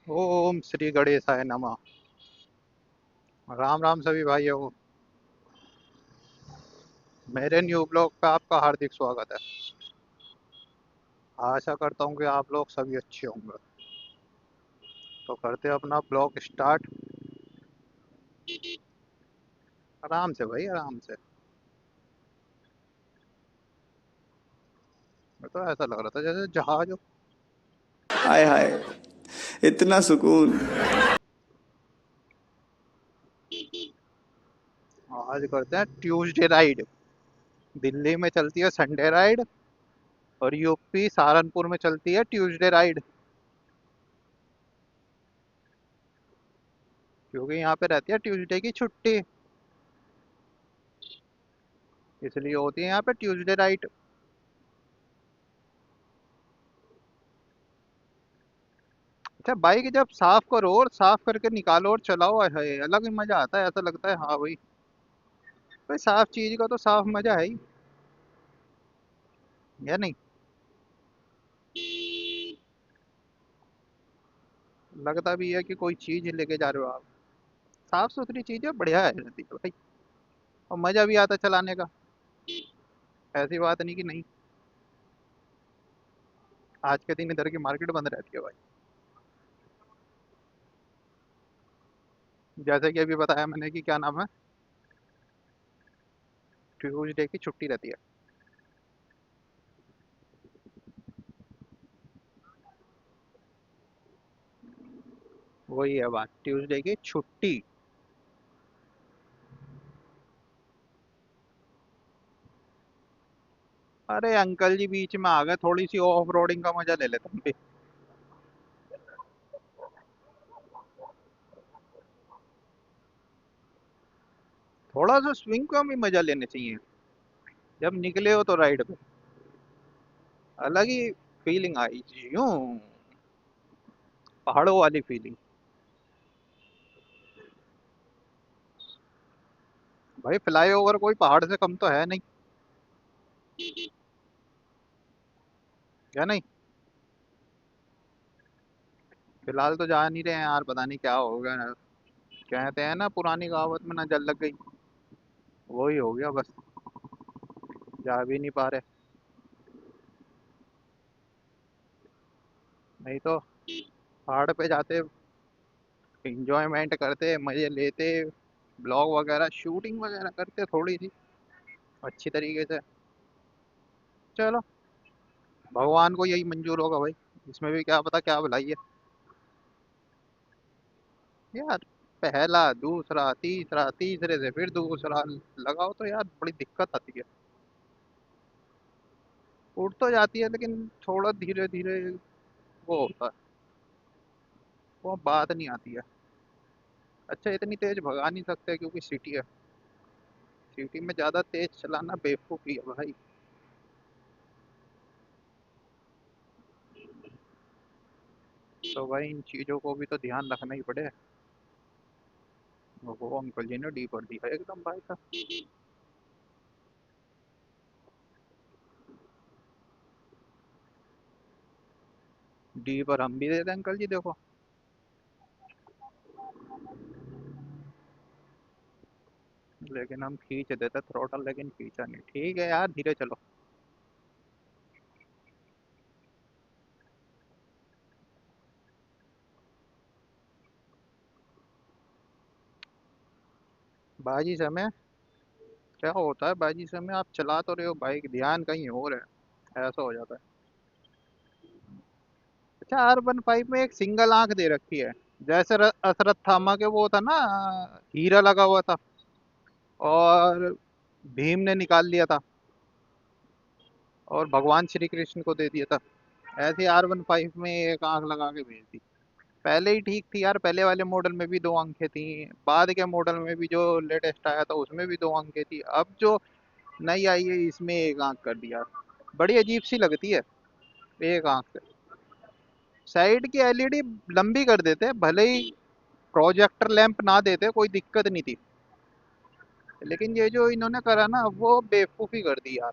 ओम श्री गणेशाय नमः। राम राम सभी भाइयों। मेरे न्यू ब्लॉग पे आपका हार्दिक स्वागत है। आशा करता हूँ कि आप लोग सभी अच्छे होंगे। तो करते हैं अपना ब्लॉग स्टार्ट। आराम से भाई, आराम से। मैं तो ऐसा लग रहा था जैसे जहाज हो। हाय हाय, इतना सुकून। आज करते हैं ट्यूसडे राइड। दिल्ली में चलती है संडे राइड और यूपी सहारनपुर में चलती है ट्यूसडे राइड। क्योंकि यहाँ पे रहती है ट्यूसडे की छुट्टी, इसलिए होती है यहाँ पे ट्यूसडे राइड। अच्छा, बाइक जब साफ करो और साफ करके निकालो और चलाओ, है अलग ही मजा आता है। ऐसा लगता है हाँ भाई, भाई साफ चीज का तो साफ मजा है ही, या नहीं? लगता भी है कि कोई चीज लेके जा रहे हो आप। साफ सुथरी चीजें बढ़िया है रहती है भाई, और मजा भी आता है चलाने का। ऐसी बात नहीं कि नहीं। आज के दिन इधर की मार्केट बंद रहती है भाई। जैसे कि अभी बताया मैंने कि क्या नाम है, ट्यूसडे की छुट्टी रहती है। वही है बात, ट्यूसडे की छुट्टी। अरे अंकल जी बीच में आ गए, थोड़ी सी ऑफ रोडिंग का मजा ले लेते हैं हम भी। थोड़ा सा स्विंग का भी मजा लेने चाहिए जब निकले हो तो राइड पे। अलग ही फीलिंग आई यूं, पहाड़ों वाली फीलिंग। भाई फ्लाईओवर कोई पहाड़ से कम तो है नहीं, क्या नहीं? फिलहाल तो जा नहीं रहे हैं यार, पता नहीं क्या होगा। कहते हैं ना पुरानी कहावत में, ना जल लग गई। वही हो गया बस, जा भी नहीं पा रहे। नहीं तो पहाड़ पे जाते, इंजॉयमेंट करते, मजे लेते, ब्लॉग वगैरह शूटिंग वगैरह करते थोड़ी सी अच्छी तरीके से। चलो, भगवान को यही मंजूर होगा भाई। इसमें भी क्या पता क्या भलाई है यार। पहला, दूसरा, तीसरा, तीसरे से फिर दूसरा लगाओ तो यार बड़ी दिक्कत आती है। उठ तो जाती है लेकिन थोड़ा धीरे धीरे वो होता है, वो बात नहीं आती है। अच्छा, इतनी तेज भगा नहीं सकते क्योंकि सिटी है। सिटी में ज़्यादा तेज चलाना बेवकूफ़ी है भाई। तो भाई इन चीज़ों को भी तो ध्यान रखना ही पड़े। वो अंकल जी ने डी पर दिया एकदम भाई का। डी पर हम भी दे दें अंकल जी, देखो। लेकिन हम खींच देते थ्रोटल, लेकिन खींचा नहीं। ठीक है यार, धीरे चलो। बाजी समय क्या होता है, बाजी समय आप चला तो रहे हो बाइक, ध्यान कहीं और है, ऐसा हो जाता है। अच्छा, R15 में एक सिंगल आंख दे रखी है, जैसे अश्वत्थामा के वो था ना, हीरा लगा हुआ था और भीम ने निकाल लिया था और भगवान श्री कृष्ण को दे दिया था। ऐसे R15 में एक आंख लगा के भेज दी। पहले ही ठीक थी यार, पहले वाले मॉडल में भी दो आंखें थी। बाद के मॉडल में भी जो लेटेस्ट आया था उसमें भी दो आंखें थी। अब जो नई आई है इसमें एक आंख कर दिया। बड़ी अजीब सी लगती है एक आंख से। साइड की एलईडी लंबी कर देते, भले ही प्रोजेक्टर लैंप ना देते कोई दिक्कत नहीं थी, लेकिन ये जो इन्होंने करा ना वो बेवकूफ़ी कर दी यार।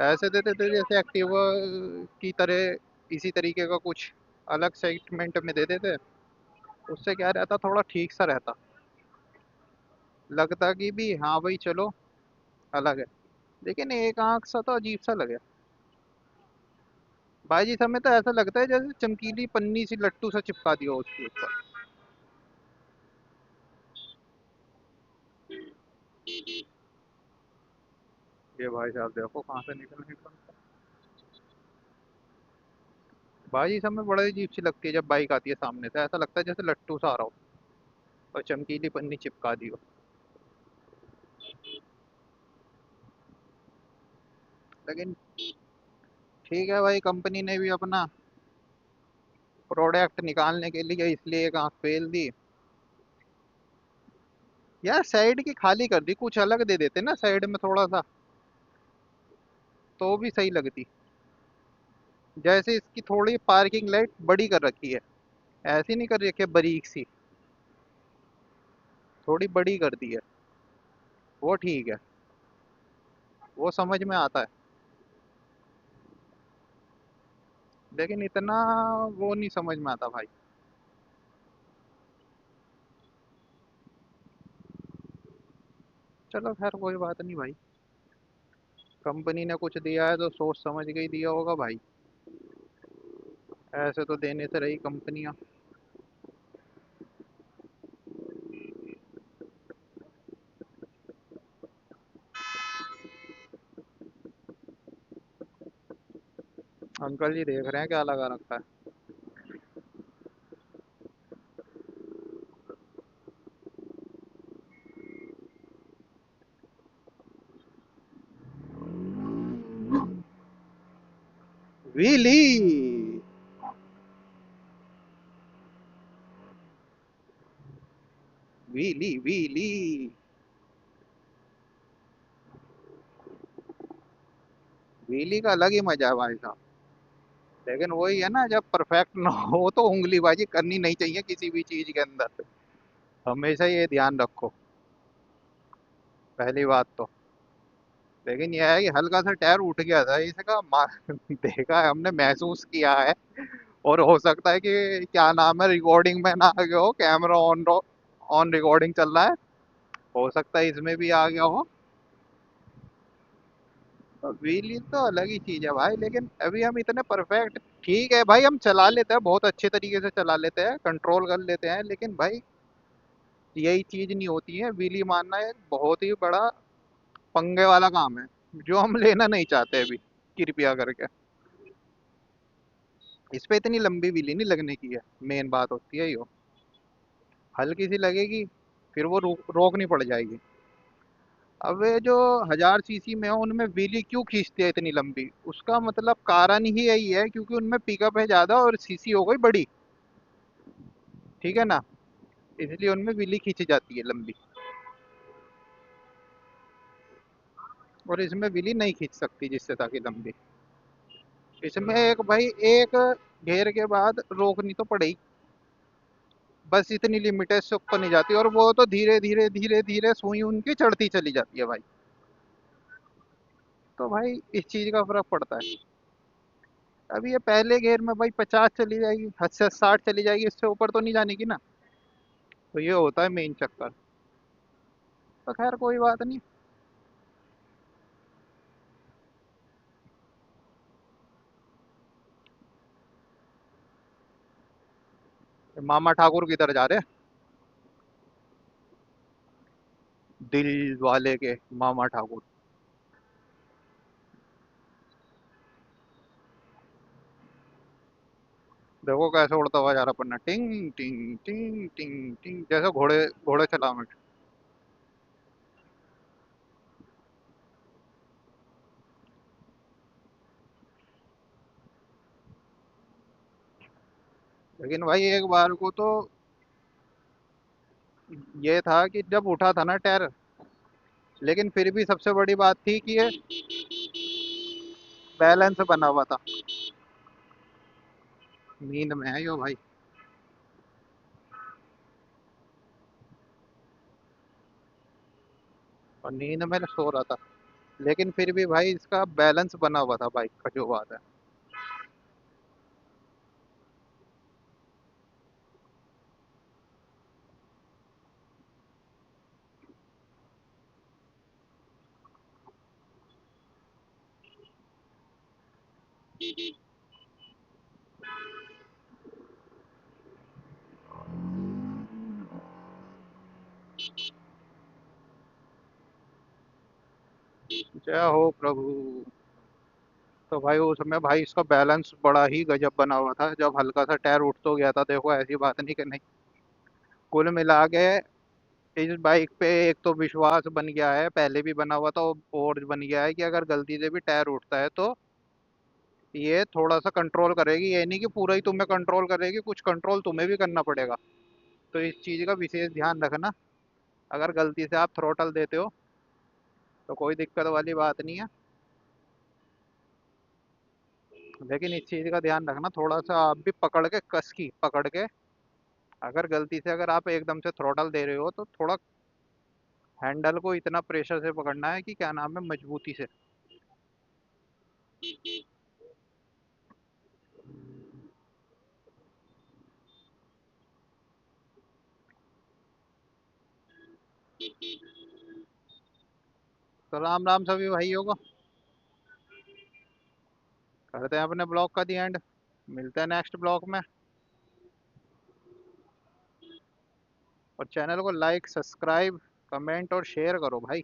ऐसे देते थे जैसे एक्टिवा की तरह, इसी तरीके का कुछ अलग सेगमेंट में दे देते, उससे क्या रहता, थोड़ा ठीक सा रहता, लगता कि भी हाँ भाई चलो अलग है। लेकिन एक आंख सा तो अजीब सा लगे भाई जी, हमें तो ऐसा लगता है जैसे चमकीली पन्नी सी लट्टू सा चिपका दिया हो उसके ऊपर। ये भाई साहब देखो कहाँ से निकल निकल। भाई जी हमें बड़ा अजीब सी लगती है जब बाइक आती है सामने से, ऐसा लगता है जैसे लट्टू सा आ रहा हो और चमकीली पन्नी चिपका दी हो। लेकिन ठीक है भाई, कंपनी ने भी अपना प्रोडक्ट निकालने के लिए इसलिए एक आंख फेल दी। यार साइड की खाली कर दी, कुछ अलग दे देते ना साइड में थोड़ा सा, तो भी सही लगती। जैसे इसकी थोड़ी पार्किंग लाइट बड़ी कर रखी है, ऐसी नहीं कर रखी है बारीक सी, थोड़ी बड़ी कर दी है, वो ठीक है, वो समझ में आता है। लेकिन इतना वो नहीं समझ में आता भाई। चलो खैर कोई बात नहीं भाई, कंपनी ने कुछ दिया है तो सोच समझ के ही दिया होगा भाई, ऐसे तो देने से रही कंपनियां। अंकल जी देख रहे हैं क्या लगा रखा है। Wheelie, wheelie wheelie. व्हीली का अलग ही मजा है भाई साहब। लेकिन वही है ना, जब परफेक्ट ना हो तो उंगलीबाजी करनी नहीं चाहिए किसी भी चीज के अंदर, हमेशा ये ध्यान रखो, पहली बात तो। लेकिन यह है कि हल्का सा टायर उठ गया था इसका देखा है हमने, महसूस किया है। और हो सकता है कि क्या नाम है, रिकॉर्डिंग में ना आ गया हो, कैमरा ऑन ऑन रिकॉर्डिंग चल रहा है, हो सकता है इसमें भी आ गया हो। तो व्हीली तो अलग ही चीज है भाई, लेकिन अभी हम इतने परफेक्ट, ठीक है भाई हम चला लेते हैं, बहुत अच्छे तरीके से चला लेते हैं, कंट्रोल कर लेते हैं, लेकिन भाई यही चीज नहीं होती है। व्हीली मारना एक बहुत ही बड़ा पंगे वाला काम है, जो हम लेना नहीं चाहते अभी, कृपया करके। इस पे इतनी लंबी व्हीली नहीं लगने की है, मेन बात होती है यो, हल्की सी लगेगी, फिर वो रोकनी पड़ जाएगी। अब ये जो 1000 सीसी में है उनमें व्हीली क्यों खींचती है इतनी लंबी, उसका मतलब कारण ही यही है क्योंकि उनमें पिकअप है ज्यादा और सीसी हो गई बड़ी, ठीक है ना, इसलिए उनमें व्हीली खींची जाती है लंबी, और इसमें व्हीली नहीं खींच सकती जिससे ताकि लंबी। इसमें एक भाई, एक घेर के बाद रोकनी तो पड़ेगी, बस इतनी लिमिट है, इससे ऊपर नहीं जाती, और वो तो धीरे धीरे धीरे धीरे सुई उनकी चढ़ती चली जाती है भाई। तो भाई इस चीज का फर्क पड़ता है। अभी ये पहले गेयर में भाई 50 चली जाएगी, हद से 60 चली जाएगी, इससे ऊपर तो नहीं जाने की ना। तो ये होता है मेन चक्कर। तो खैर कोई बात नहीं। मामा ठाकुर किधर जा रहे हैं? दिल वाले के मामा ठाकुर। देखो कैसे उड़ता हुआ जा रहा, पन्ना टिंग टिंग टिंग टिंग टिंग, जैसे घोड़े घोड़े चलाओ। लेकिन भाई एक बार को तो ये था कि जब उठा था ना टायर, लेकिन फिर भी सबसे बड़ी बात थी कि ये बैलेंस बना हुआ था। नींद में है यो भाई, और नींद में सो रहा था, लेकिन फिर भी भाई इसका बैलेंस बना हुआ था बाइक का, जो बात है। जय हो प्रभु। तो भाई उसमें भाई इसका बैलेंस बड़ा ही गजब बना हुआ था, जब हल्का सा टायर उठ तो गया था, देखो ऐसी बात नहीं कि नहीं। कुल मिला के इस बाइक पे एक तो विश्वास बन गया है, पहले भी बना हुआ था, और बन गया है कि अगर गलती से भी टायर उठता है तो ये थोड़ा सा कंट्रोल करेगी। ये नहीं कि पूरा ही तुम्हें कंट्रोल करेगी, कुछ कंट्रोल तुम्हें भी करना पड़ेगा। तो इस चीज़ का विशेष ध्यान रखना। अगर गलती से आप थ्रोटल देते हो तो कोई दिक्कत वाली बात नहीं है, लेकिन इस चीज़ का ध्यान रखना, थोड़ा सा आप भी पकड़ के, कस की पकड़ के। अगर गलती से अगर आप एकदम से थ्रोटल दे रहे हो तो थोड़ा हैंडल को इतना प्रेशर से पकड़ना है कि क्या नाम है, मजबूती से। तो राम राम सभी भाइयों को। करते हैं अपने ब्लॉग का दी एंड। मिलते हैं नेक्स्ट ब्लॉग में। और चैनल को लाइक, सब्सक्राइब, कमेंट और शेयर करो भाई।